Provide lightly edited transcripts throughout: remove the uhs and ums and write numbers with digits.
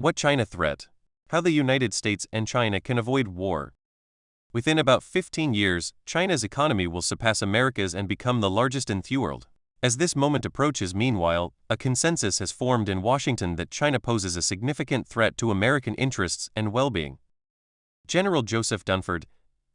What China threat? How the United States and China can avoid war. Within about 15 years, China's economy will surpass America's and become the largest in the world. As this moment approaches, meanwhile, a consensus has formed in Washington that China poses a significant threat to American interests and well-being. General Joseph Dunford,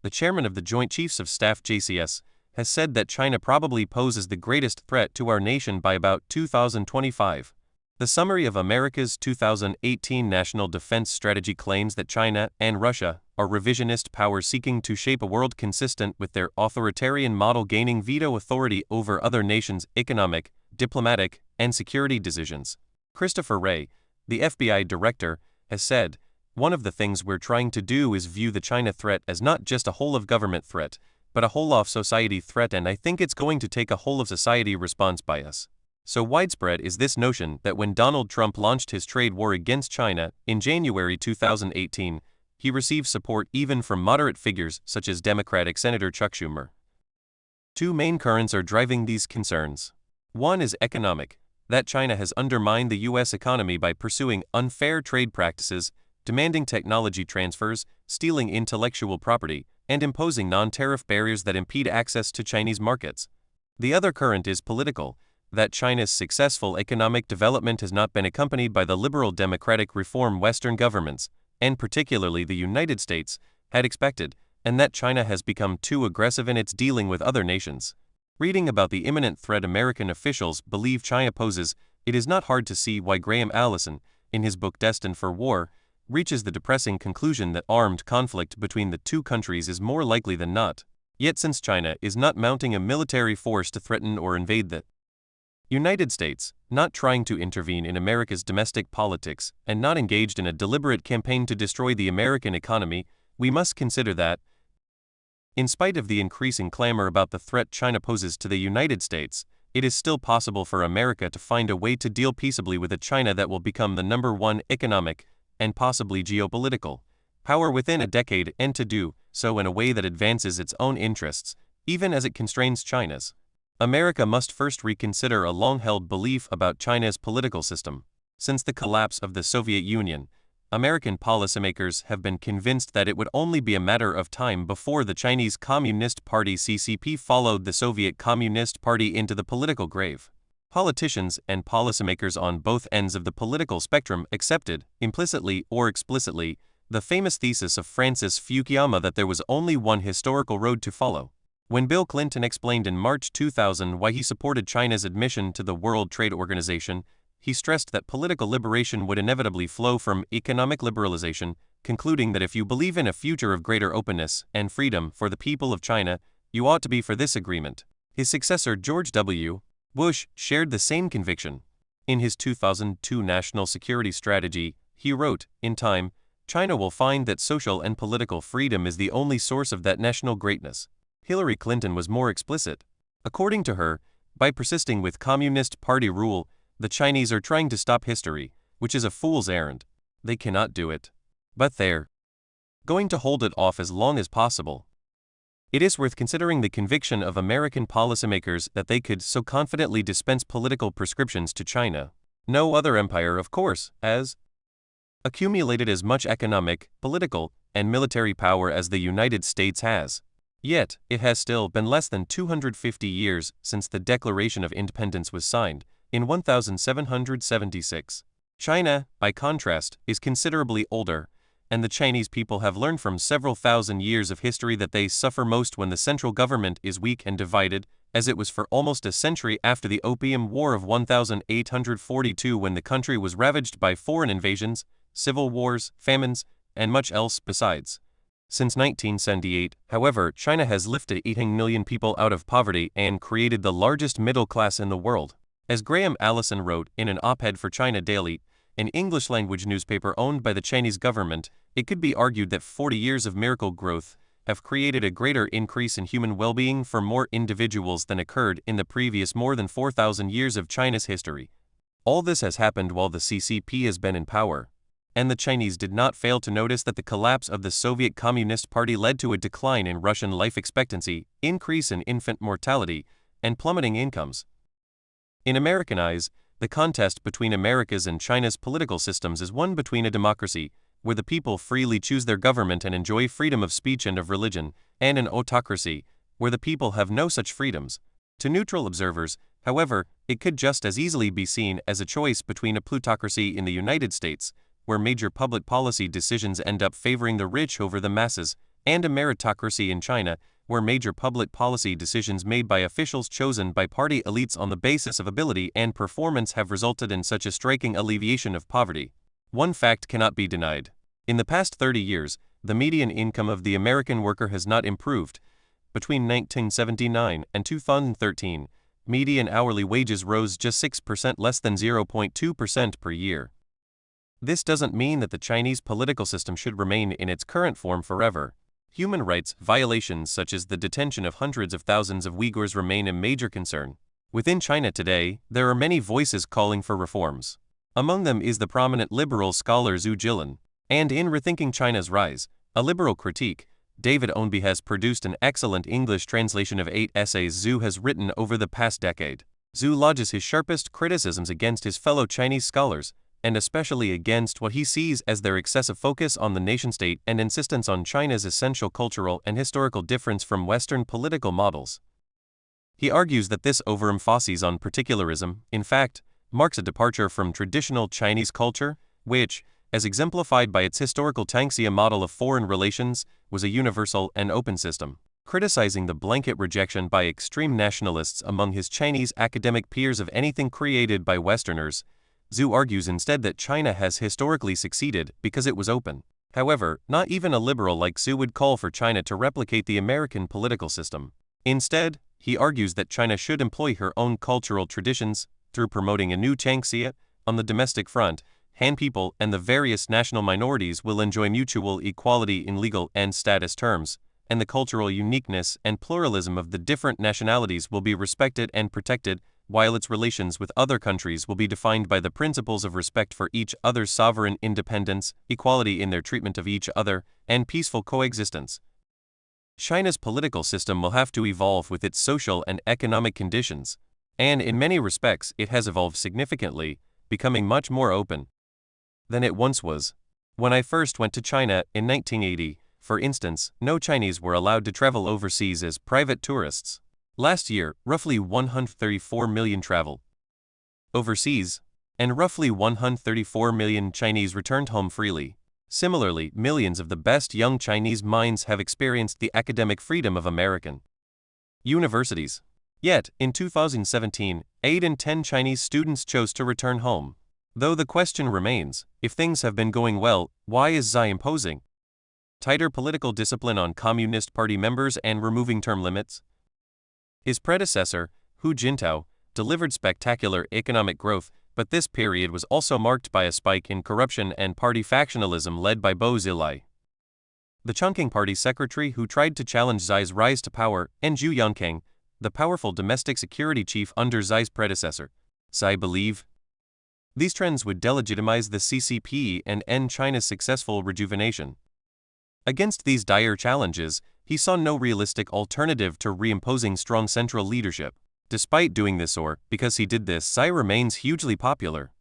the chairman of the Joint Chiefs of Staff (JCS), has said that China probably poses the greatest threat to our nation by about 2025. The summary of America's 2018 National Defense Strategy claims that China and Russia are revisionist powers seeking to shape a world consistent with their authoritarian model, gaining veto authority over other nations' economic, diplomatic, and security decisions. Christopher Wray, the FBI director, has said, "One of the things we're trying to do is view the China threat as not just a whole-of-government threat, but a whole-of-society threat, and I think it's going to take a whole-of-society response by us." So widespread is this notion that when Donald Trump launched his trade war against China in January 2018, he received support even from moderate figures such as Democratic Senator Chuck Schumer. Two main currents are driving these concerns. One is economic, that China has undermined the U.S. economy by pursuing unfair trade practices, demanding technology transfers, stealing intellectual property, and imposing non-tariff barriers that impede access to Chinese markets. The other current is political, that China's successful economic development has not been accompanied by the liberal democratic reform Western governments, and particularly the United States, had expected, and that China has become too aggressive in its dealing with other nations. Reading about the imminent threat American officials believe China poses, it is not hard to see why Graham Allison, in his book Destined for War, reaches the depressing conclusion that armed conflict between the two countries is more likely than not. Yet since China is not mounting a military force to threaten or invade the United States, not trying to intervene in America's domestic politics, and not engaged in a deliberate campaign to destroy the American economy, we must consider that, in spite of the increasing clamor about the threat China poses to the United States, it is still possible for America to find a way to deal peaceably with a China that will become the #1 economic, and possibly geopolitical, power within a decade, and to do so in a way that advances its own interests, even as it constrains China's. America must first reconsider a long-held belief about China's political system. Since the collapse of the Soviet Union, American policymakers have been convinced that it would only be a matter of time before the Chinese Communist Party (CCP) followed the Soviet Communist Party into the political grave. Politicians and policymakers on both ends of the political spectrum accepted, implicitly or explicitly, the famous thesis of Francis Fukuyama that there was only one historical road to follow. When Bill Clinton explained in March 2000 why he supported China's admission to the World Trade Organization, he stressed that political liberation would inevitably flow from economic liberalization, concluding that if you believe in a future of greater openness and freedom for the people of China, you ought to be for this agreement. His successor George W. Bush shared the same conviction. In his 2002 National Security Strategy, he wrote, "In time, China will find that social and political freedom is the only source of that national greatness." Hillary Clinton was more explicit. According to her, by persisting with Communist Party rule, the Chinese are trying to stop history, which is a fool's errand. They cannot do it. But they're going to hold it off as long as possible. It is worth considering the conviction of American policymakers that they could so confidently dispense political prescriptions to China. No other empire, of course, has accumulated as much economic, political, and military power as the United States has. Yet, it has still been less than 250 years since the Declaration of Independence was signed, in 1776. China, by contrast, is considerably older, and the Chinese people have learned from several thousand years of history that they suffer most when the central government is weak and divided, as it was for almost a century after the Opium War of 1842, when the country was ravaged by foreign invasions, civil wars, famines, and much else besides. Since 1978, however, China has lifted 18 million people out of poverty and created the largest middle class in the world. As Graham Allison wrote in an op-ed for China Daily, an English-language newspaper owned by the Chinese government, it could be argued that 40 years of miracle growth have created a greater increase in human well-being for more individuals than occurred in the previous more than 4,000 years of China's history. All this has happened while the CCP has been in power. And the Chinese did not fail to notice that the collapse of the Soviet Communist Party led to a decline in Russian life expectancy, increase in infant mortality, and plummeting incomes. In American eyes, The contest between America's and China's political systems is one between a democracy, where the people freely choose their government and enjoy freedom of speech and of religion, and an autocracy, where the people have no such freedoms. To neutral observers, however, it could just as easily be seen as a choice between a plutocracy in the United States, where major public policy decisions end up favoring the rich over the masses, and a meritocracy in China, where major public policy decisions made by officials chosen by party elites on the basis of ability and performance have resulted in such a striking alleviation of poverty. One fact cannot be denied. In the past 30 years, the median income of the American worker has not improved. Between 1979 and 2013, median hourly wages rose just 6% less than 0.2% per year. This doesn't mean that the Chinese political system should remain in its current form forever. Human rights violations such as the detention of hundreds of thousands of Uyghurs remain a major concern. Within China today, there are many voices calling for reforms. Among them is the prominent liberal scholar Zhu Jilin. And in Rethinking China's Rise, a liberal critique, David Ownby has produced an excellent English translation of 8 essays Zhu has written over the past decade. Zhu lodges his sharpest criticisms against his fellow Chinese scholars, and especially against what he sees as their excessive focus on the nation-state and insistence on China's essential cultural and historical difference from Western political models. He argues that this overemphasis on particularism, in fact, marks a departure from traditional Chinese culture, which, as exemplified by its historical Tangxia model of foreign relations, was a universal and open system. Criticizing the blanket rejection by extreme nationalists among his Chinese academic peers of anything created by Westerners, Zhu argues instead that China has historically succeeded because it was open. However, not even a liberal like Zhu would call for China to replicate the American political system. Instead, he argues that China should employ her own cultural traditions through promoting a new Tangxia. On the domestic front, Han people and the various national minorities will enjoy mutual equality in legal and status terms, and the cultural uniqueness and pluralism of the different nationalities will be respected and protected, while its relations with other countries will be defined by the principles of respect for each other's sovereign independence, equality in their treatment of each other, and peaceful coexistence. China's political system will have to evolve with its social and economic conditions, and in many respects it has evolved significantly, becoming much more open than it once was. When I first went to China in 1980, for instance, no Chinese were allowed to travel overseas as private tourists. Last year, roughly 134 million traveled overseas, and roughly 134 million Chinese returned home freely. Similarly, millions of the best young Chinese minds have experienced the academic freedom of American universities. Yet, in 2017, 8 in 10 Chinese students chose to return home. Though the question remains, if things have been going well, why is Xi imposing tighter political discipline on Communist Party members and removing term limits? His predecessor, Hu Jintao, delivered spectacular economic growth, but this period was also marked by a spike in corruption and party factionalism led by Bo Xilai, the Chongqing Party secretary who tried to challenge Xi's rise to power, and Zhu Yongkang, the powerful domestic security chief under Xi's predecessor. Xi believed these trends would delegitimize the CCP and end China's successful rejuvenation. Against these dire challenges, he saw no realistic alternative to reimposing strong central leadership. Despite doing this, or because he did this, Xi remains hugely popular.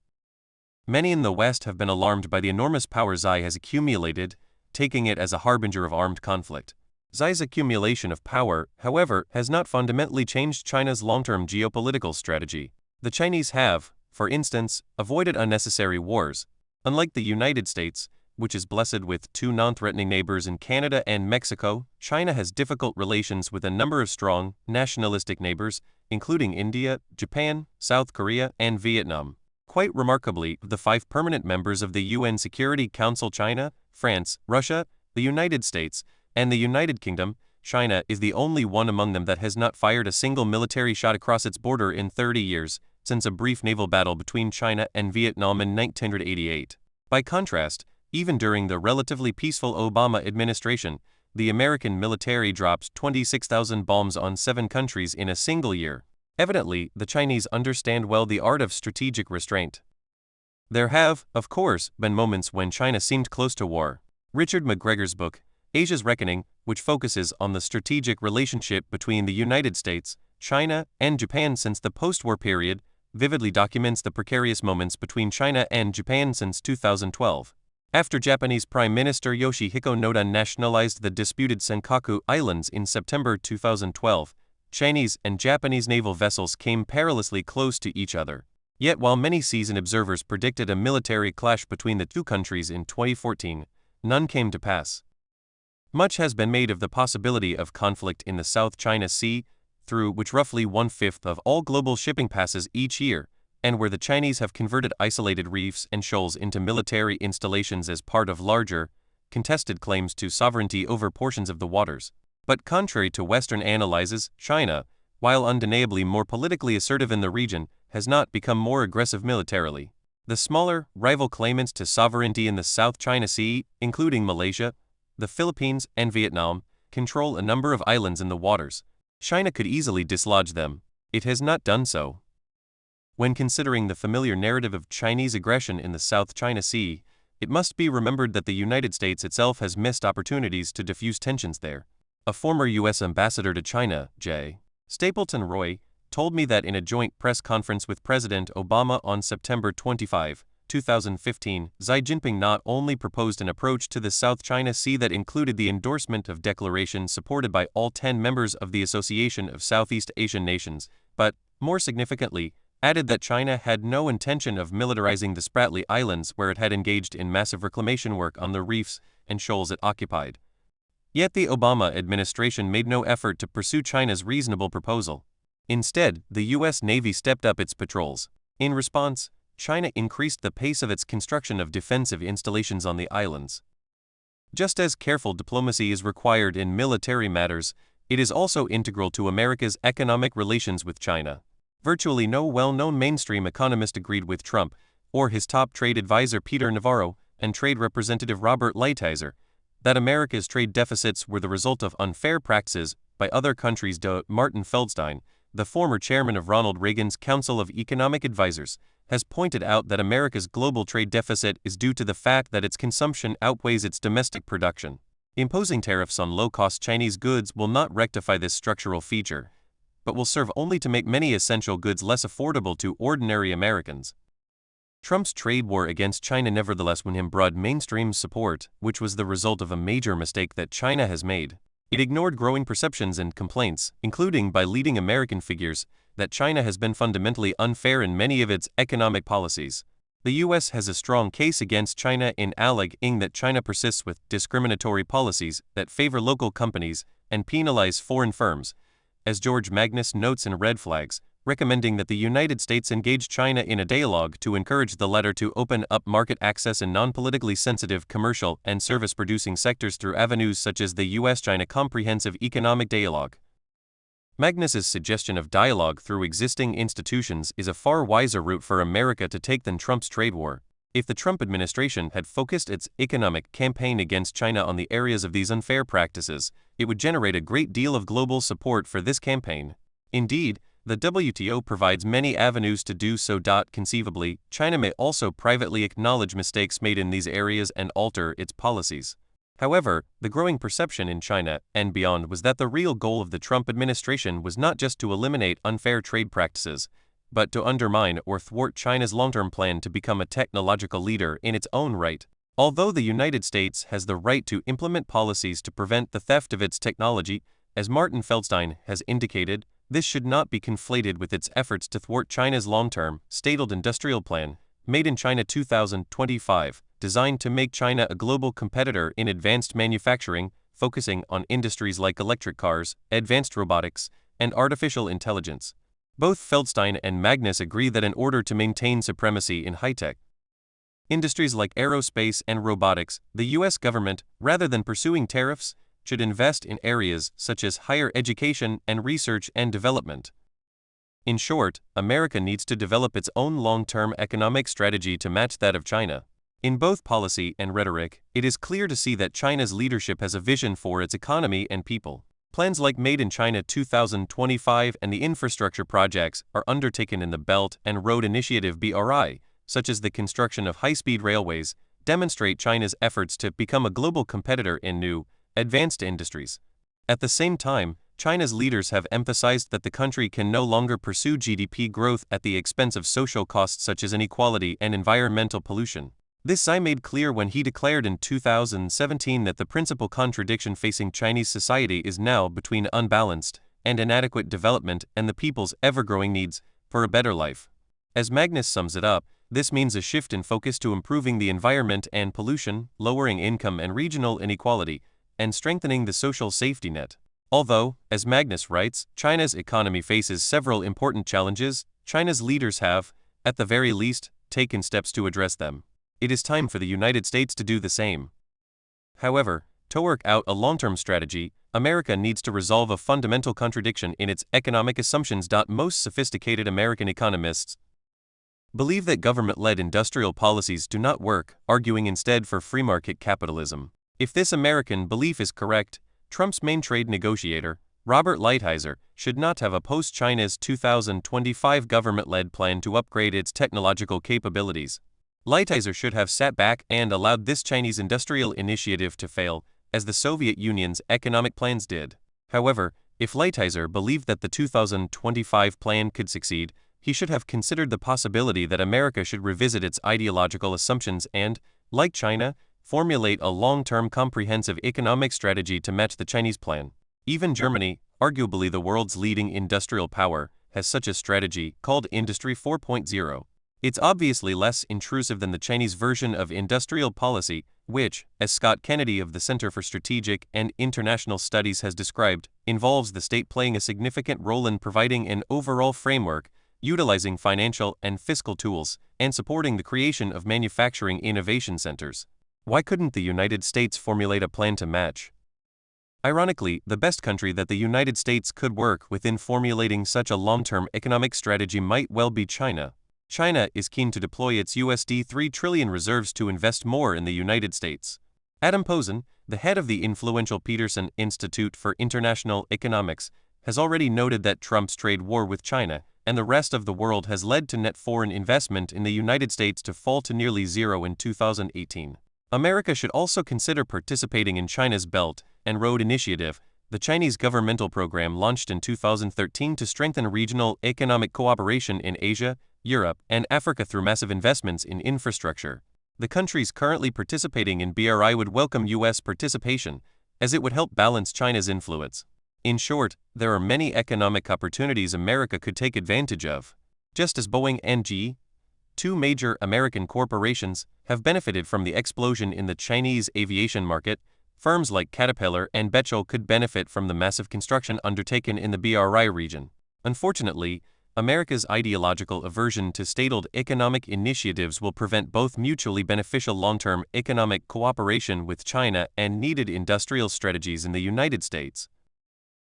Many in the West have been alarmed by the enormous power Xi has accumulated, taking it as a harbinger of armed conflict. Xi's accumulation of power, however, has not fundamentally changed China's long-term geopolitical strategy. The Chinese have, for instance, avoided unnecessary wars. Unlike the United States, which is blessed with 2 non-threatening neighbors in Canada and Mexico, China has difficult relations with a number of strong, nationalistic neighbors, including India, Japan, South Korea, and Vietnam. Quite remarkably, the 5 permanent members of the UN Security Council, China, France, Russia, the United States, and the United Kingdom, China is the only one among them that has not fired a single military shot across its border in 30 years, since a brief naval battle between China and Vietnam in 1988. By contrast, even during the relatively peaceful Obama administration, the American military dropped 26,000 bombs on 7 countries in a single year. Evidently, the Chinese understand well the art of strategic restraint. There have, of course, been moments when China seemed close to war. Richard McGregor's book, Asia's Reckoning, which focuses on the strategic relationship between the United States, China, and Japan since the post-war period, vividly documents the precarious moments between China and Japan since 2012. After Japanese Prime Minister Yoshihiko Noda nationalized the disputed Senkaku Islands in September 2012, Chinese and Japanese naval vessels came perilously close to each other. Yet while many seasoned observers predicted a military clash between the two countries in 2014, none came to pass. Much has been made of the possibility of conflict in the South China Sea, through which roughly one-fifth of all global shipping passes each year, and where the Chinese have converted isolated reefs and shoals into military installations as part of larger, contested claims to sovereignty over portions of the waters. But contrary to Western analyses, China, while undeniably more politically assertive in the region, has not become more aggressive militarily. The smaller, rival claimants to sovereignty in the South China Sea, including Malaysia, the Philippines, and Vietnam, control a number of islands in the waters. China could easily dislodge them. It has not done so. When considering the familiar narrative of Chinese aggression in the South China Sea, it must be remembered that the United States itself has missed opportunities to diffuse tensions there. A former U.S. ambassador to China, J. Stapleton Roy, told me that in a joint press conference with President Obama on September 25, 2015, Xi Jinping not only proposed an approach to the South China Sea that included the endorsement of declarations supported by all 10 members of the Association of Southeast Asian Nations, but, more significantly, added that China had no intention of militarizing the Spratly Islands where it had engaged in massive reclamation work on the reefs and shoals it occupied. Yet the Obama administration made no effort to pursue China's reasonable proposal. Instead, the U.S. Navy stepped up its patrols. In response, China increased the pace of its construction of defensive installations on the islands. Just as careful diplomacy is required in military matters, it is also integral to America's economic relations with China. Virtually no well-known mainstream economist agreed with Trump, or his top trade advisor Peter Navarro, and Trade Representative Robert Lighthizer, that America's trade deficits were the result of unfair practices by other countries. Martin Feldstein, the former chairman of Ronald Reagan's Council of Economic Advisers, has pointed out that America's global trade deficit is due to the fact that its consumption outweighs its domestic production. Imposing tariffs on low-cost Chinese goods will not rectify this structural feature, but will serve only to make many essential goods less affordable to ordinary Americans. Trump's trade war against China nevertheless won him broad mainstream support, which was the result of a major mistake that China has made. It ignored growing perceptions and complaints, including by leading American figures, that China has been fundamentally unfair in many of its economic policies. The U.S. has a strong case against China in alleging that China persists with discriminatory policies that favor local companies and penalize foreign firms, as George Magnus notes in Red Flags, recommending that the United States engage China in a dialogue to encourage the latter to open up market access in non-politically sensitive commercial and service-producing sectors through avenues such as the U.S.-China Comprehensive Economic Dialogue. Magnus's suggestion of dialogue through existing institutions is a far wiser route for America to take than Trump's trade war. If the Trump administration had focused its economic campaign against China on the areas of these unfair practices, it would generate a great deal of global support for this campaign. Indeed, the WTO provides many avenues to do so. Conceivably, China may also privately acknowledge mistakes made in these areas and alter its policies. However, the growing perception in China and beyond was that the real goal of the Trump administration was not just to eliminate unfair trade practices, but to undermine or thwart China's long-term plan to become a technological leader in its own right. Although the United States has the right to implement policies to prevent the theft of its technology, as Martin Feldstein has indicated, this should not be conflated with its efforts to thwart China's long-term, stated industrial plan, Made in China 2025, designed to make China a global competitor in advanced manufacturing, focusing on industries like electric cars, advanced robotics, and artificial intelligence. Both Feldstein and Magnus agree that in order to maintain supremacy in high-tech industries like aerospace and robotics, the U.S. government, rather than pursuing tariffs, should invest in areas such as higher education and research and development. In short, America needs to develop its own long-term economic strategy to match that of China. In both policy and rhetoric, it is clear to see that China's leadership has a vision for its economy and people. Plans like Made in China 2025 and the infrastructure projects are undertaken in the Belt and Road Initiative (BRI), such as the construction of high-speed railways, demonstrate China's efforts to become a global competitor in new, advanced industries. At the same time, China's leaders have emphasized that the country can no longer pursue GDP growth at the expense of social costs such as inequality and environmental pollution. This Xi made clear when he declared in 2017 that the principal contradiction facing Chinese society is now between unbalanced and inadequate development and the people's ever-growing needs for a better life. As Magnus sums it up, this means a shift in focus to improving the environment and pollution, lowering income and regional inequality, and strengthening the social safety net. Although, as Magnus writes, China's economy faces several important challenges, China's leaders have, at the very least, taken steps to address them. It is time for the United States to do the same. However, to work out a long-term strategy, America needs to resolve a fundamental contradiction in its economic assumptions. Most sophisticated American economists believe that government-led industrial policies do not work, arguing instead for free market capitalism. If this American belief is correct, Trump's main trade negotiator, Robert Lighthizer, should not have opposed China's 2025 government-led plan to upgrade its technological capabilities. Lighthizer should have sat back and allowed this Chinese industrial initiative to fail, as the Soviet Union's economic plans did. However, if Lighthizer believed that the 2025 plan could succeed, he should have considered the possibility that America should revisit its ideological assumptions and, like China, formulate a long-term comprehensive economic strategy to match the Chinese plan. Even Germany, arguably the world's leading industrial power, has such a strategy, called Industry 4.0. It's obviously less intrusive than the Chinese version of industrial policy, which, as Scott Kennedy of the Center for Strategic and International Studies has described, involves the state playing a significant role in providing an overall framework, utilizing financial and fiscal tools, and supporting the creation of manufacturing innovation centers. Why couldn't the United States formulate a plan to match? Ironically, the best country that the United States could work with in formulating such a long-term economic strategy might well be China. China is keen to deploy its $3 trillion reserves to invest more in the United States. Adam Posen, the head of the influential Peterson Institute for International Economics, has already noted that Trump's trade war with China and the rest of the world has led to net foreign investment in the United States to fall to nearly zero in 2018. America should also consider participating in China's Belt and Road Initiative, the Chinese governmental program launched in 2013 to strengthen regional economic cooperation in Asia, Europe, and Africa through massive investments in infrastructure. The countries currently participating in BRI would welcome U.S. participation, as it would help balance China's influence. In short, there are many economic opportunities America could take advantage of. Just as Boeing and GE, two major American corporations, have benefited from the explosion in the Chinese aviation market, firms like Caterpillar and Bechtel could benefit from the massive construction undertaken in the BRI region. Unfortunately, America's ideological aversion to state-owned economic initiatives will prevent both mutually beneficial long-term economic cooperation with China and needed industrial strategies in the United States.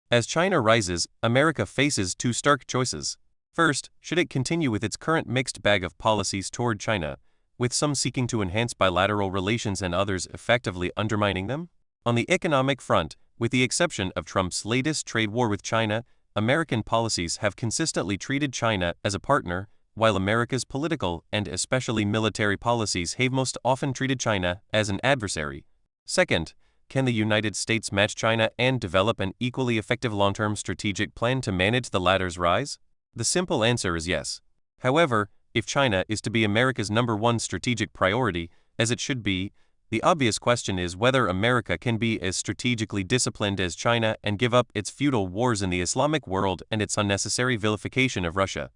As China rises, America faces two stark choices. First, should it continue with its current mixed bag of policies toward China, with some seeking to enhance bilateral relations and others effectively undermining them? On the economic front, with the exception of Trump's latest trade war with China, American policies have consistently treated China as a partner, while America's political and especially military policies have most often treated China as an adversary. Second, can the United States match China and develop an equally effective long-term strategic plan to manage the latter's rise? The simple answer is yes. However, if China is to be America's #1 strategic priority, as it should be, the obvious question is whether America can be as strategically disciplined as China and give up its feudal wars in the Islamic world and its unnecessary vilification of Russia.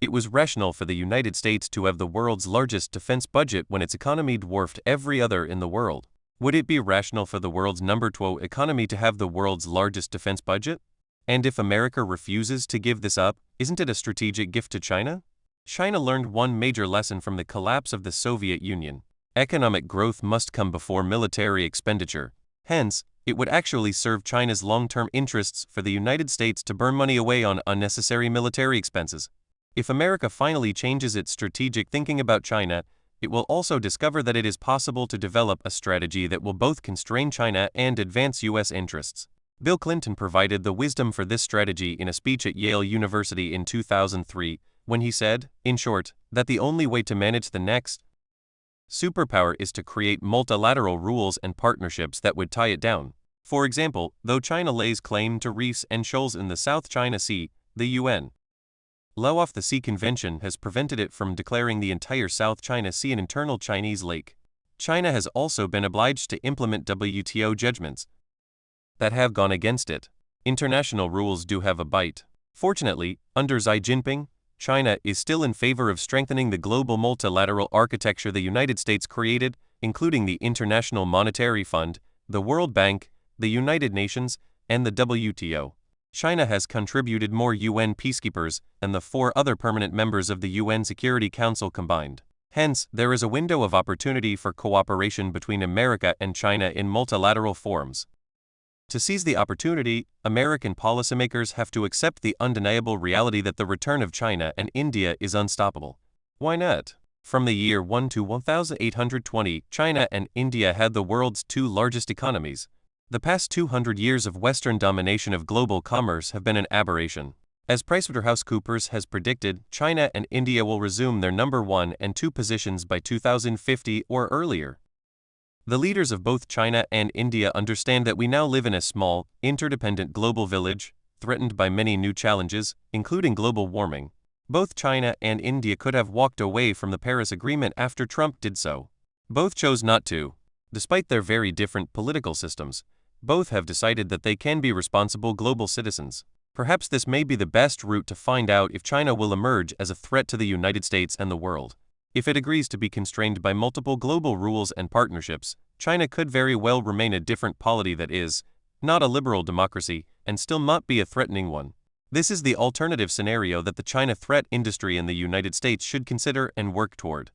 It was rational for the United States to have the world's largest defense budget when its economy dwarfed every other in the world. Would it be rational for the world's #2 economy to have the world's largest defense budget? And if America refuses to give this up, isn't it a strategic gift to China? China learned one major lesson from the collapse of the Soviet Union. Economic growth must come before military expenditure. Hence, it would actually serve China's long-term interests for the United States to burn money away on unnecessary military expenses. If America finally changes its strategic thinking about China, it will also discover that it is possible to develop a strategy that will both constrain China and advance U.S. interests. Bill Clinton provided the wisdom for this strategy in a speech at Yale University in 2003, when he said, in short, that the only way to manage the next superpower is to create multilateral rules and partnerships that would tie it down. For example, though China lays claim to reefs and shoals in the South China Sea, the UN Law of the Sea Convention has prevented it from declaring the entire South China Sea an internal Chinese lake. China has also been obliged to implement WTO judgments that have gone against it. International rules do have a bite. Fortunately, under Xi Jinping, China is still in favor of strengthening the global multilateral architecture the United States created, including the International Monetary Fund, the World Bank, the United Nations, and the WTO. China has contributed more UN peacekeepers than the 4 other permanent members of the UN Security Council combined. Hence, there is a window of opportunity for cooperation between America and China in multilateral forums. To seize the opportunity, American policymakers have to accept the undeniable reality that the return of China and India is unstoppable. Why not? From the year 1 to 1820, China and India had the world's 2 largest economies. The past 200 years of Western domination of global commerce have been an aberration. As PricewaterhouseCoopers has predicted, China and India will resume their number 1 and 2 positions by 2050 or earlier. The leaders of both China and India understand that we now live in a small, interdependent global village, threatened by many new challenges, including global warming. Both China and India could have walked away from the Paris Agreement after Trump did so. Both chose not to. Despite their very different political systems, both have decided that they can be responsible global citizens. Perhaps this may be the best route to find out if China will emerge as a threat to the United States and the world. If it agrees to be constrained by multiple global rules and partnerships, China could very well remain a different polity that is not a liberal democracy and still not be a threatening one. This is the alternative scenario that the China threat industry in the United States should consider and work toward.